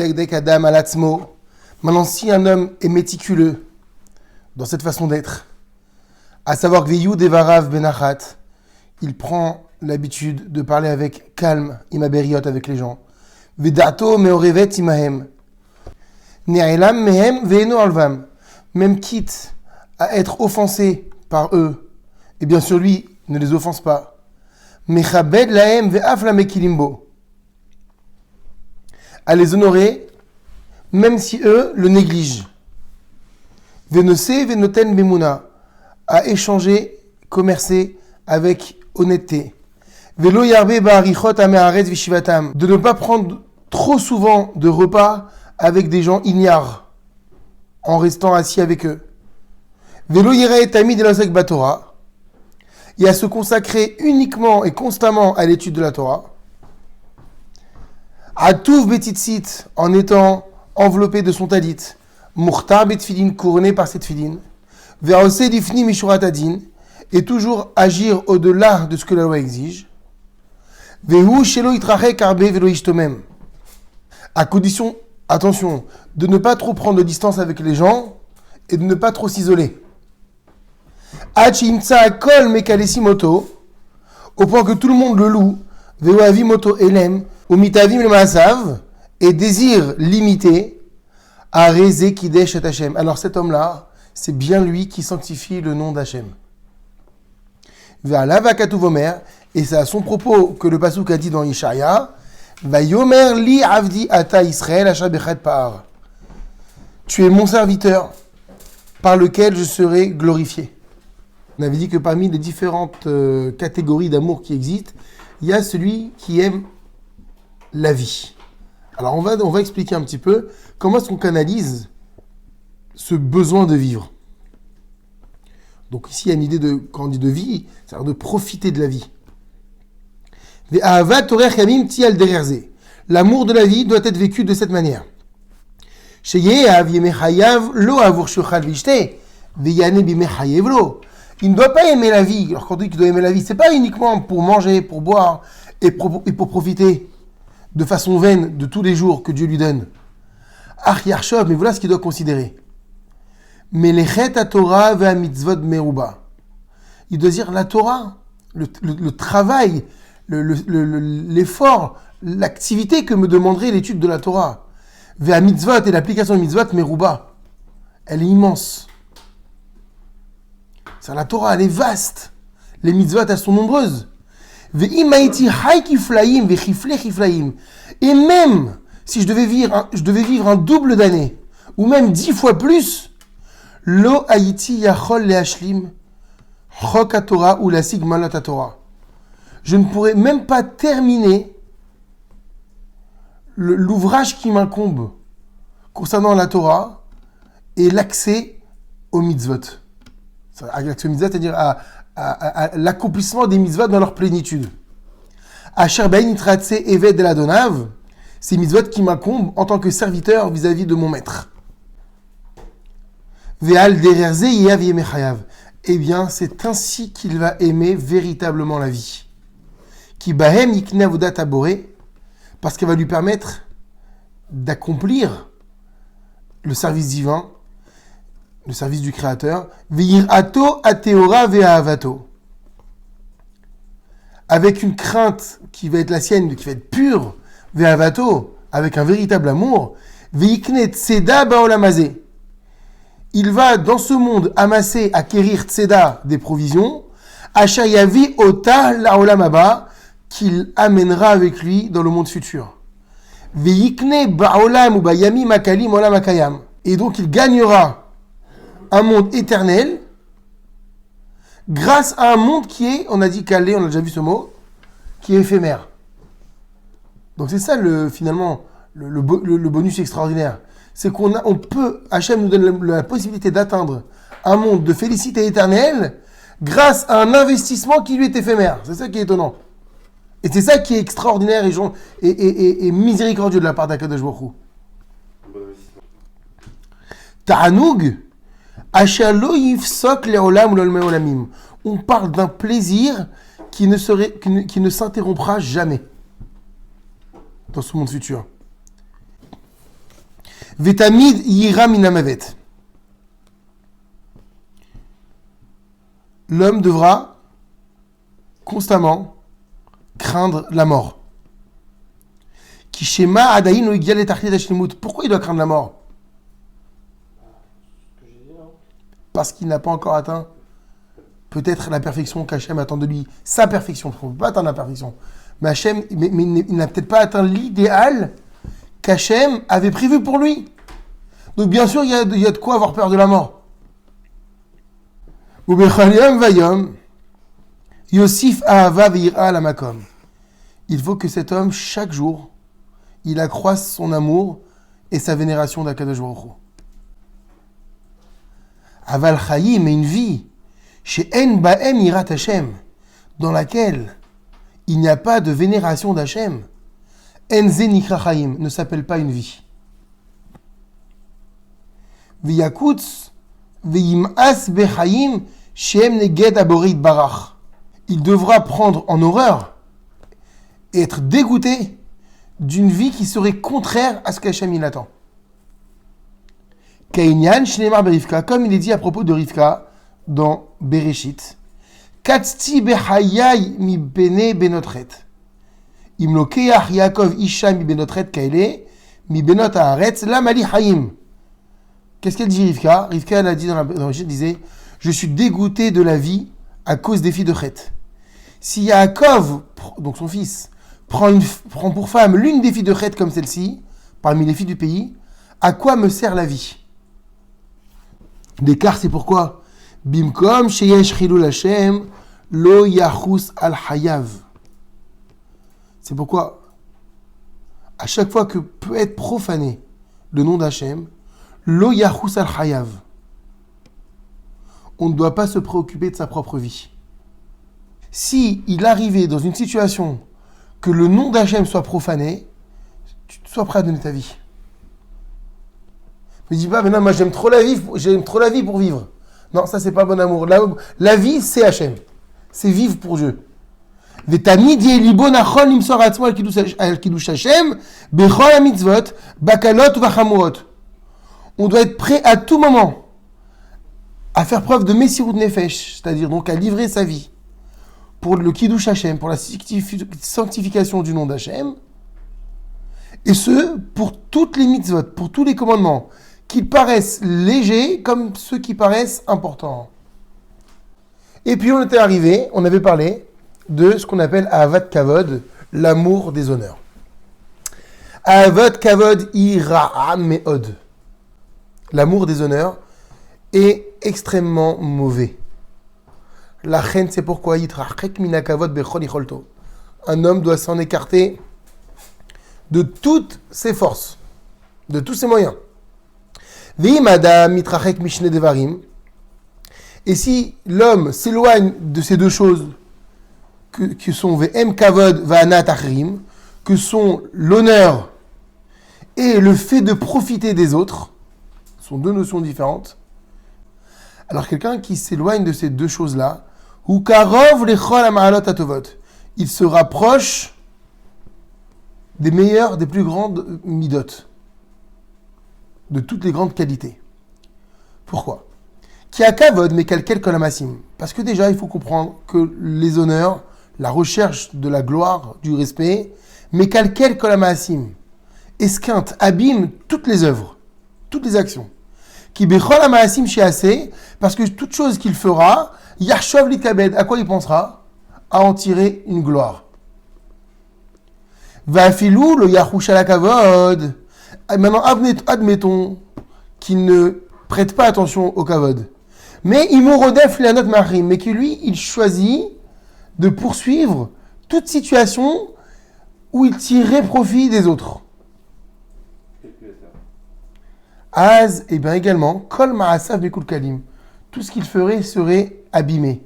midagdek adam alatzmo. Maintenant, si un homme est méticuleux dans cette façon d'être, à savoir que Veyu devarav benachat, il prend l'habitude de parler avec calme, imaberiot avec les gens. Vedato meorevet imahem. Ne'elam mehem ve'eno alvam. Même quitte à être offensé par eux, et bien sûr lui ne les offense pas. Mechabed lahem ve'af la mekilimbo. À les honorer, même si eux le négligent. Venose venoten bemuna. À échanger, commercer avec honnêteté. Velo yarbe ba'arichot ameharetz vishivatam. De ne pas prendre trop souvent de repas avec des gens ignares, en restant assis avec eux. Velo yireh tamid elosek batorah. Et à se consacrer uniquement et constamment à l'étude de la Torah. Atouf betitzit, en étant enveloppé de son talit. Murtar betfilin, couronné par cette filine. Ve'ose difni mishurat adin, et toujours agir au-delà de ce que la loi exige. Vehu shelo itrachek arbe velo ishtomem. À condition, attention, de ne pas trop prendre de distance avec les gens et de ne pas trop s'isoler. Hachi imtsa kol mekalesi moto, au point que tout le monde le loue. Vehu avi moto elem, ou mitavim le maasav, et désire limiter à Rezé Kidesh et Hachem. Alors cet homme-là, c'est bien lui qui sanctifie le nom d'Hachem. Et c'est à son propos que le Passouk a dit dans Ishaïa, Vayomer li avdi ata Israël asher bechet par. Tu es mon serviteur par lequel je serai glorifié. On avait dit que parmi les différentes catégories d'amour qui existent, il y a celui qui aime la vie. Alors on va expliquer un petit peu comment est-ce qu'on canalise ce besoin de vivre. Donc ici il y a une idée de, quand on dit de vie, c'est-à-dire de profiter de la vie. L'amour de la vie doit être vécu de cette manière. Il ne doit pas aimer la vie. Alors quand on dit qu'il doit aimer la vie, c'est pas uniquement pour manger, pour boire et pour profiter de façon vaine de tous les jours que Dieu lui donne. Mais voilà ce qu'il doit considérer. Melechet Torah ve mitzvot meruba. Il doit dire la Torah, le travail, l'effort, l'activité que me demanderait l'étude de la Torah. Ve mitzvot et l'application de mitzvot meruba. Elle est immense. C'est la Torah, elle est vaste. Les mitzvot, elles sont nombreuses. Ve imaiti hay kiflaim ve chifle chiflaim. Et même si je devais vivre un double d'années, ou même 10 fois plus, Lo haïti yachol leashlim chok haTorah ou la sigmalat haTorah. Je ne pourrais même pas terminer l'ouvrage qui m'incombe concernant la Torah et l'accès aux mitzvot. L'accès aux mitzvot, c'est-à-dire à l'accomplissement des mitzvot dans leur plénitude. Asher ben itratse eved el adonav, ces mitzvot qui m'incombent en tant que serviteur vis-à-vis de mon maître. Eh bien, c'est ainsi qu'il va aimer véritablement la vie. Qui bahem yikne avodat aboré, parce qu'elle va lui permettre d'accomplir le service divin, le service du Créateur. Ve'yirato ateora ve'ahavato, avec une crainte qui va être la sienne, qui va être pure, ve'ahavato, avec un véritable amour. Ve'yikne tseda ba'olamazé. Il va dans ce monde amasser, acquérir tzeda, des provisions, achayavi ota laolamaba, qu'il amènera avec lui dans le monde futur. Veikne ba'olam ou bayami makalim olam akayam. Et donc il gagnera un monde éternel grâce à un monde qui est, on a dit calé, on a déjà vu ce mot, qui est éphémère. Donc c'est ça finalement le bonus extraordinaire. C'est on peut, Hachem nous donne la possibilité d'atteindre un monde de félicité éternelle grâce à un investissement qui lui est éphémère. C'est ça qui est étonnant. Et c'est ça qui est extraordinaire et miséricordieux de la part d'Akadosh Baruch Hu. Ta'anoug, Ashalo yifsok le'olam u'l'olmei olamim. On parle d'un plaisir qui ne s'interrompra jamais dans ce monde futur. Vetamid yira minamavet. L'homme devra constamment craindre la mort. Kishema adayin o igyal et achlit hashlemut. Pourquoi il doit craindre la mort? Parce qu'il n'a pas encore atteint peut-être la perfection qu'Hachem attend de lui. Sa perfection. On ne peut pas atteindre la perfection. Mais Hachem, mais il n'a peut-être pas atteint l'idéal qu'Hachem avait prévu pour lui. Donc bien sûr, il y a de quoi avoir peur de la mort. Ubechaliam vayom, Yosif ahava ve'ira la makom. Il faut que cet homme, chaque jour, il accroisse son amour et sa vénération d'Akadosh Baruch Hu. Aval chayim, mais une vie, chez En Baem Irat Hashem, dans laquelle il n'y a pas de vénération d'Hachem, En Ze Nikra Chayim, ne s'appelle pas une vie. V'yakutz v'yim'as bechayim shem neged aborit barach. Il devra prendre en horreur et être dégoûté d'une vie qui serait contraire à ce qu'Hachem il attend. Kainyan shneimar berivka, comme il est dit à propos de Rivka dans Bereshit. Katzti bechayai mi bene benotret. Imlokeach Yaakov isha mi benotret kaele mi benot haaretz la mali hayim. Qu'est-ce qu'elle dit Rivka? Rivka, elle a dit dans la Bereshit, elle disait, je suis dégoûté de la vie à cause des filles de Chet. Si Yaakov, donc son fils, prend pour femme l'une des filles de Chet comme celle-ci, parmi les filles du pays, à quoi me sert la vie? L'écart, c'est pourquoi Bimkom sheyesh chilul Hashem lo yachus al hayav. C'est pourquoi, à chaque fois que peut être profané le nom d'Hachem, lo yachus al hayav, on ne doit pas se préoccuper de sa propre vie. Si il arrivait dans une situation que le nom d'Hachem soit profané, tu sois prêt à donner ta vie. Ne dis pas, mais non, moi j'aime trop la vie pour vivre. Non, ça c'est pas bon amour. La vie, c'est Hachem. C'est vivre pour Dieu. Vetamid yelibo nachon limsor atzmo al kiddush Hashem bechol hamitzvot bakalot vachamurot. On doit être prêt à tout moment à faire preuve de messirut nefesh, c'est-à-dire donc à livrer sa vie pour le kiddush Hashem, pour la sanctification du nom d'Hachem, et ce, pour toutes les mitzvot, pour tous les commandements, qu'ils paraissent légers comme ceux qui paraissent importants. Et puis on était arrivé, on avait parlé de ce qu'on appelle Ahavat Kavod, l'amour des honneurs. Ahavat Kavod ira'a me'od. L'amour des honneurs est extrêmement mauvais. La reine, c'est pourquoi yitrachek mina kavod bechol yicholto. Un homme doit s'en écarter de toutes ses forces, de tous ses moyens. Ve'im adam mitrachek mishne devarim. Et si l'homme s'éloigne de ces deux choses, que sont ve'em kavod va'anat achrim, que sont l'honneur et le fait de profiter des autres, sont deux notions différentes. Alors quelqu'un qui s'éloigne de ces deux choses-là, ou karov lechol ha'ma'alot hatovot, il se rapproche des meilleures, des plus grandes midot, de toutes les grandes qualités. Pourquoi? Qui a kavod mais kalkel kol hamasim. Parce que déjà il faut comprendre que les honneurs, la recherche de la gloire, du respect, mais kalkel kol hamasim, esquinte, abîme toutes les œuvres, toutes les actions. Qui bechol hamasim sheaseh, parce que toute chose qu'il fera, yachshov litkabed, à quoi il pensera? À en tirer une gloire. Va'afilou lo yachush ala kavod. Maintenant, admettons qu'il ne prête pas attention au kavod. Mais imorodef lianot mahrim, mais que lui, il choisit de poursuivre toute situation où il tirerait profit des autres. Az, et bien également, kol ma'asav bekul kalim. Tout ce qu'il ferait serait abîmé.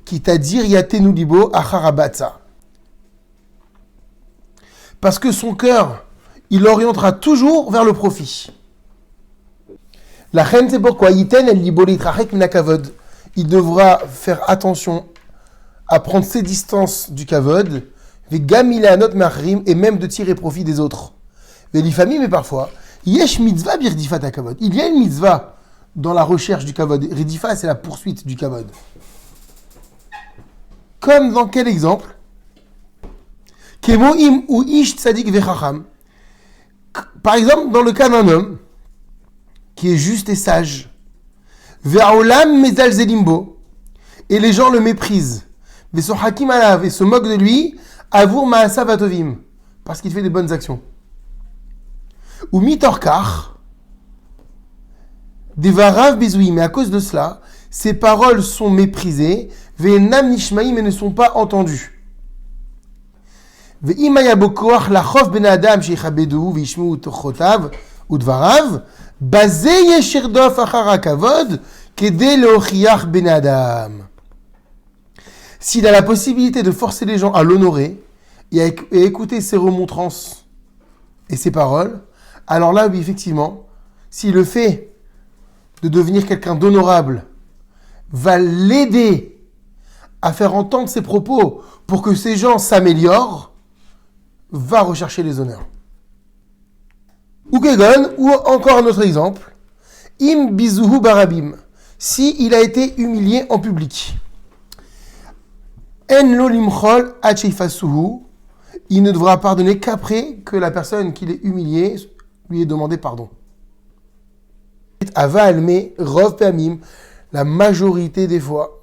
Kitadir yatenu libo acharabatsa. Parce que son cœur, il orientera toujours vers le profit. La reine, c'est pourquoi yiten el libo litrachek mina kavod. Il devra faire attention à prendre ses distances du kavod, vegamila anot mahrim, et même de tirer profit des autres. Mais l'ifami, mais parfois, Yesh mitzvah birdifat hakavod. Il y a une mitzvah dans la recherche du kavod. Ridifa, c'est la poursuite du kavod. Comme dans quel exemple? Kemo im ou ish tzadik vechacham. Par exemple, dans le cas d'un homme qui est juste et sage. Ve'aolam mezal zelimbo. Et les gens le méprisent. Ve'so hakim alav. Et se moquent de lui. Avour ma'asav atovim. Parce qu'il fait des bonnes actions. Ou mitorkar. Devarav bezouim. Mais à cause de cela, ses paroles sont méprisées. Ve'enam nishmaim et ne sont pas entendues. Ve'im haya bo koach lachov ben adam sheichabedou ve'ishmeu tochotav udvarav. Bazé yeshirdof achar hakavod kedé leochiach ben adam. S'il a la possibilité de forcer les gens à l'honorer et à écouter ses remontrances et ses paroles, alors là, oui, effectivement, si le fait de devenir quelqu'un d'honorable va l'aider à faire entendre ses propos pour que ces gens s'améliorent, va rechercher les honneurs. Ou Kegon, ou encore un autre exemple, Im bizuhu barabim, si il a été humilié en public. En lo limchol achifasuhu, il ne devra pardonner qu'après que la personne qui l'a humilié lui ait demandé pardon. Ava alme rov peamim, la majorité des fois,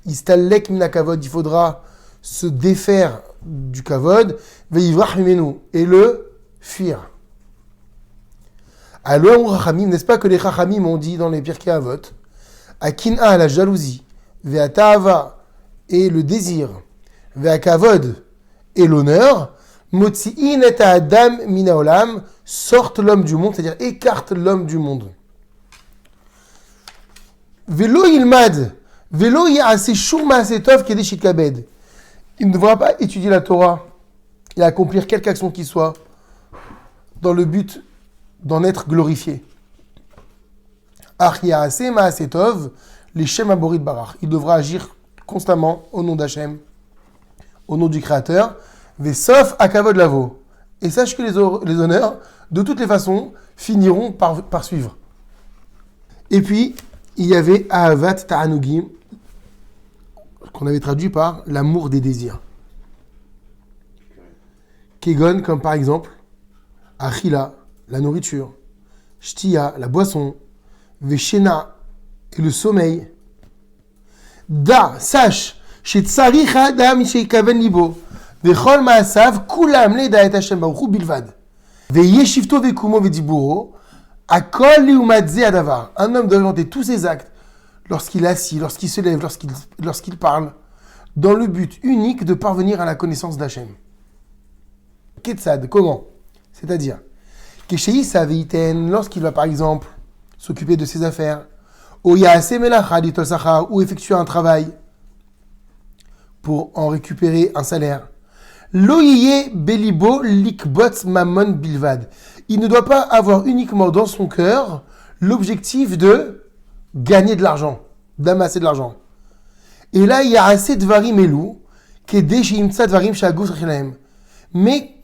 istallek mina kavod, il faudra se défaire du kavod, veivrach mimenu, et le fuir. Alors, Rachamim, n'est-ce pas que les Rachamim ont dit dans les Pirkei Avot, Akin'a, la jalousie, Ve'ata'ava, et le désir, Ve'akavod, et l'honneur, Motzi'in et Adam minaolam, sortent l'homme du monde, c'est-à-dire écartent l'homme du monde. Velo ilmad, velo ya'ase shum ma'asetov kedeshit kabed. Il ne devra pas étudier la Torah et accomplir quelque action qui soit dans le but d'en être glorifié. Il devra agir constamment au nom d'Hachem, au nom du Créateur. Vesof akavod lavo. Et sache que les honneurs, de toutes les façons, finiront par suivre. Et puis, il y avait Ahavat Ta'anugim, qu'on avait traduit par l'amour des désirs. Kegon, comme par exemple, Achila, la nourriture, Shtia, la boisson, Veshena, et le sommeil. Da, sache, chez Tsarich Adam, chez Kaven Libo, Vechol Maasav, Kulam Leda et Hashem Baruchu Bilvad, Veyeshivto Vekumo Vediburo, Akol Liumadze Adavar. Un homme doit inventer tous ses actes lorsqu'il est assis, lorsqu'il se lève, lorsqu'il parle, dans le but unique de parvenir à la connaissance d'Hachem. Ketzad, comment? C'est-à-dire, lorsqu'il va par exemple s'occuper de ses affaires, ou effectuer un travail pour en récupérer un salaire, belibo likbot mamon bilvad. Il ne doit pas avoir uniquement dans son cœur l'objectif de gagner de l'argent, d'amasser de l'argent. Et là, il y a assez de varim elou, mais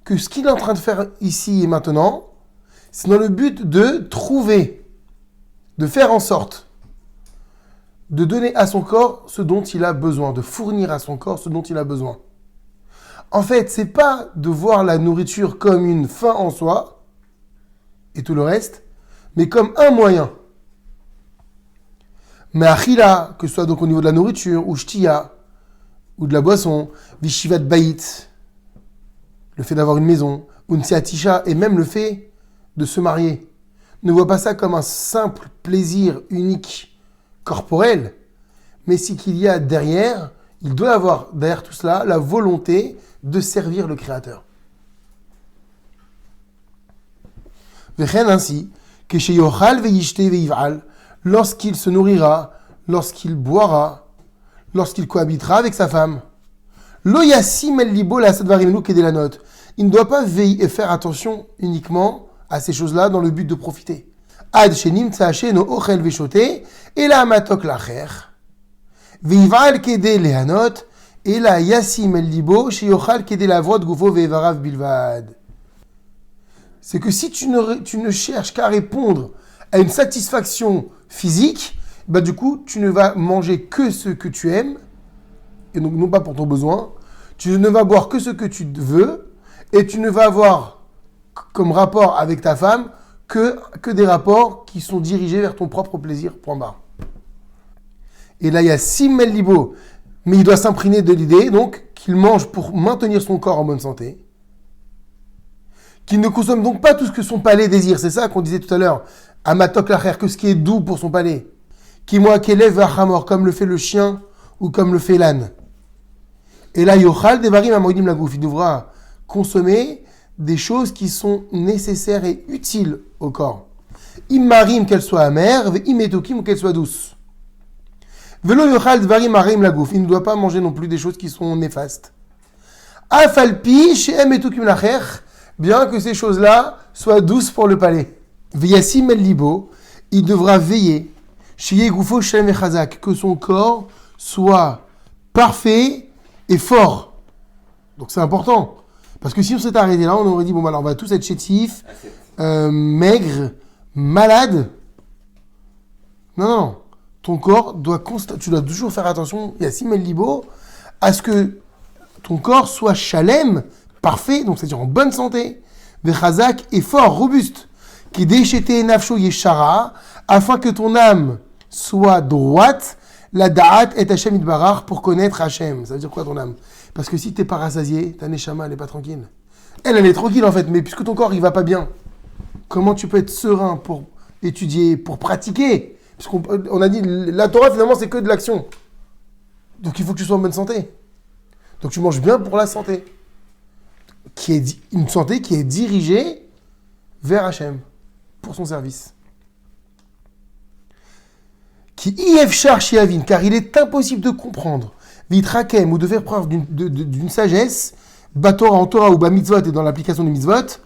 que ce qu'il est en train de faire ici et maintenant, c'est dans le but de trouver, de faire en sorte de donner à son corps ce dont il a besoin, de fournir à son corps ce dont il a besoin. En fait, c'est pas de voir la nourriture comme une fin en soi, et tout le reste, mais comme un moyen. Mais achila, que ce soit donc au niveau de la nourriture, ou shtiya, ou de la boisson, vishivat bayit, le fait d'avoir une maison, unsiatisha, et même le fait de se marier. Ne vois pas ça comme un simple plaisir unique, corporel, mais c'est qu'il y a derrière, il doit avoir derrière tout cela la volonté de servir le Créateur. Vechen ainsi, que chez Yochal ve'yishte ve'iv'al, lorsqu'il se nourrira, lorsqu'il boira, lorsqu'il cohabitera avec sa femme, lo yasim el libo la sadvarim lu kedé la note. Il ne doit pas veiller et faire attention uniquement à ces choses-là dans le but de profiter. Ad shenim tsache no ochel ve'shote et la matok lacher ve'iv'al kedé lehanot et la yasim el libo sheyochal kedé la vod gufo ve'evarav bilvad. c'est que si tu ne cherches qu'à répondre à une satisfaction physique, bah du coup, tu ne vas manger que ce que tu aimes, et donc non pas pour ton besoin, tu ne vas boire que ce que tu veux, et tu ne vas avoir comme rapport avec ta femme que des rapports qui sont dirigés vers ton propre plaisir, point barre. Et là, il y a Simmel Libo, mais il doit s'imprégner de l'idée, donc, qu'il mange pour maintenir son corps en bonne santé, qu'il ne consomme donc pas tout ce que son palais désire, c'est ça qu'on disait tout à l'heure, Amatok Lacher, que ce qui est doux pour son palais, qui moi qu'élève Achamor, comme le fait le chien ou comme le fait l'âne. Et là, Yochal Devarim Amoidim Lagouf, il devra consommer des choses qui sont nécessaires et utiles au corps. Immarim, qu'elles soient amères, imetokim, ou qu'elles soient douces. Velo Yochal Devarim Arim Lagouf, il ne doit pas manger non plus des choses qui sont néfastes. Afalpi, Shehem Etokim Lacher, bien que ces choses-là soient douces pour le palais. Veyassim El Libo, il devra veiller, Sheye Goufo Shem Echazak, que son corps soit parfait et fort. Donc c'est important. Parce que si on s'était arrêté là, on aurait dit, bon, alors on va tous être chétifs, maigres, malades. Non. Ton corps doit tu dois toujours faire attention, Yassim El Libo, à ce que ton corps soit chalem, parfait, donc c'est-à-dire en bonne santé, vechazak et fort, robuste, qui déchete nafsho yeshara, afin que ton âme soit droite, la da'at et Hashem itbarach, pour connaître Hashem. Ça veut dire quoi ton âme? Parce que si t'es pas rassasié, ta neshama, elle est pas tranquille. Elle est tranquille en fait, mais puisque ton corps il va pas bien, comment tu peux être serein pour étudier, pour pratiquer? Parce qu'on a dit, la Torah finalement c'est que de l'action. Donc il faut que tu sois en bonne santé. Donc tu manges bien pour la santé. Qui est une santé qui est dirigée vers Hachem, pour son service. Qui ifshar shiavin, car il est impossible de comprendre, vitrakem, ou de faire preuve d'une sagesse, batora en Torah ou ba mitzvot et dans l'application des mitzvot,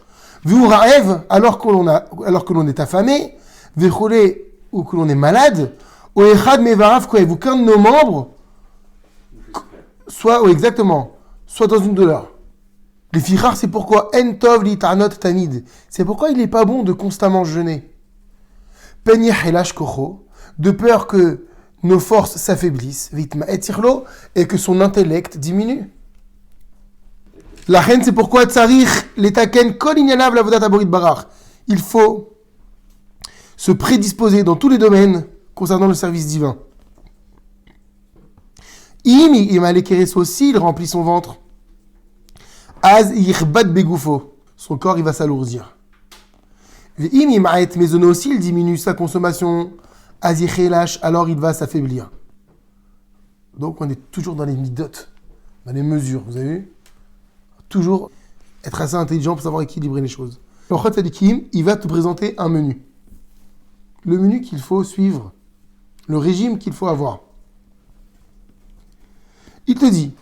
v'uraev, alors que l'on est affamé, v'chole, ou que l'on est malade, ou echad mevarav koev, ou qu'un de nos membres soit dans une douleur. Les fichar, c'est pourquoi en tov li ta'anot tamid. C'est pourquoi il n'est pas bon de constamment jeûner. Penyeh elash kocho, de peur que nos forces s'affaiblissent, vitma etirlo, et que son intellect diminue. La reine, c'est pourquoi tsarich letaken kol inyanav lavodat aborit barach. Il faut se prédisposer dans tous les domaines concernant le service divin. Im alekereso, s'il remplit son ventre, az yichbat begoufo, son corps il va s'alourdir. Im imaet mezono, aussi il diminue sa consommation, az yichelash, alors il va s'affaiblir. Donc on est toujours dans les midot, dans les mesures, vous avez vu? Toujours être assez intelligent pour savoir équilibrer les choses. Le Chot Sadikim, il va te présenter un menu. Le menu qu'il faut suivre, le régime qu'il faut avoir. Il te dit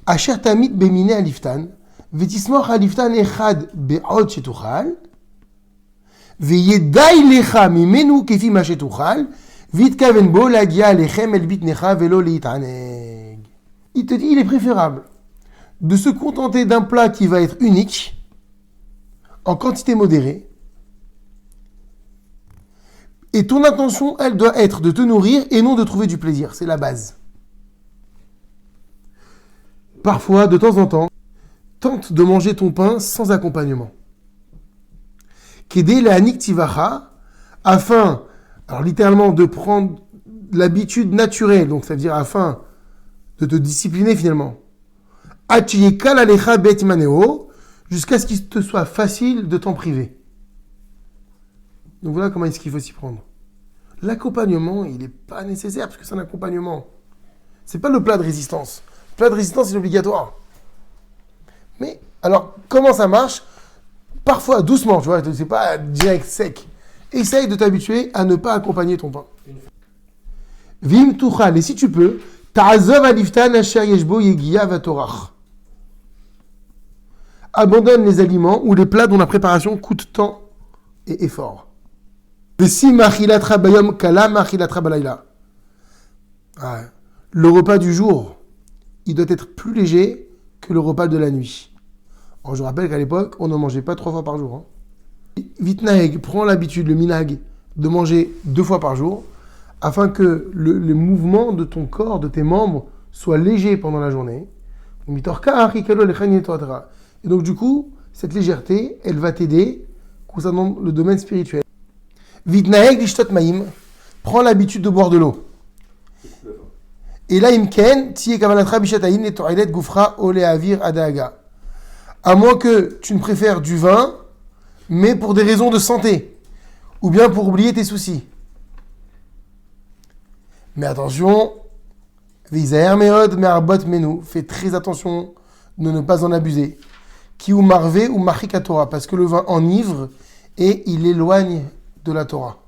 Asher tamid bemine aliftan, vetismoch aliftan echad be'od shetuchal, ve'yedai lecha mimenu kefi ma shetuchal, vitkaven bo lagia lechem el bitnecha velo leitaneg. Il te dit, il est préférable de se contenter d'un plat qui va être unique, en quantité modérée, et ton intention, elle doit être de te nourrir et non de trouver du plaisir. C'est la base. Parfois, de temps en temps, tente de manger ton pain sans accompagnement. Kedé la niktivacha, afin, alors littéralement, de prendre l'habitude naturelle, donc ça veut dire afin de te discipliner finalement. Achiyekal alecha bet maneo, jusqu'à ce qu'il te soit facile de t'en priver. Donc voilà comment est-ce qu'il faut s'y prendre. L'accompagnement, il n'est pas nécessaire parce que c'est un accompagnement. C'est pas le plat de résistance. Le plat de résistance, c'est obligatoire. Mais, alors, comment ça marche? Parfois, doucement, tu vois, c'est pas direct, sec. Essaye de t'habituer à ne pas accompagner ton pain. Vim tuchal, et si tu peux, ta'azov aliftan asher yeshbo yegia vatorach. Abandonne les aliments ou les plats dont la préparation coûte temps et effort. Le repas du jour, il doit être plus léger que le repas de la nuit. Alors je rappelle qu'à l'époque, on ne mangeait pas 3 fois par jour. Vitnaeg prend l'habitude, le minag, de manger 2 fois par jour, afin que le mouvement de ton corps, de tes membres, soit léger pendant la journée. Et donc du coup, cette légèreté, elle va t'aider concernant le domaine spirituel. Vitnaeg lishtot maïm prend l'habitude de boire de l'eau. Et là, imken, tiye kavanatra bishataïm et toilet goufra ole avir adaga. À moins que tu ne préfères du vin, mais pour des raisons de santé, ou bien pour oublier tes soucis. Mais attention, visaer meod me'arbot menu, fais très attention de ne pas en abuser. Ki ou marvé ou marika Torah, parce que le vin enivre et il éloigne de la Torah.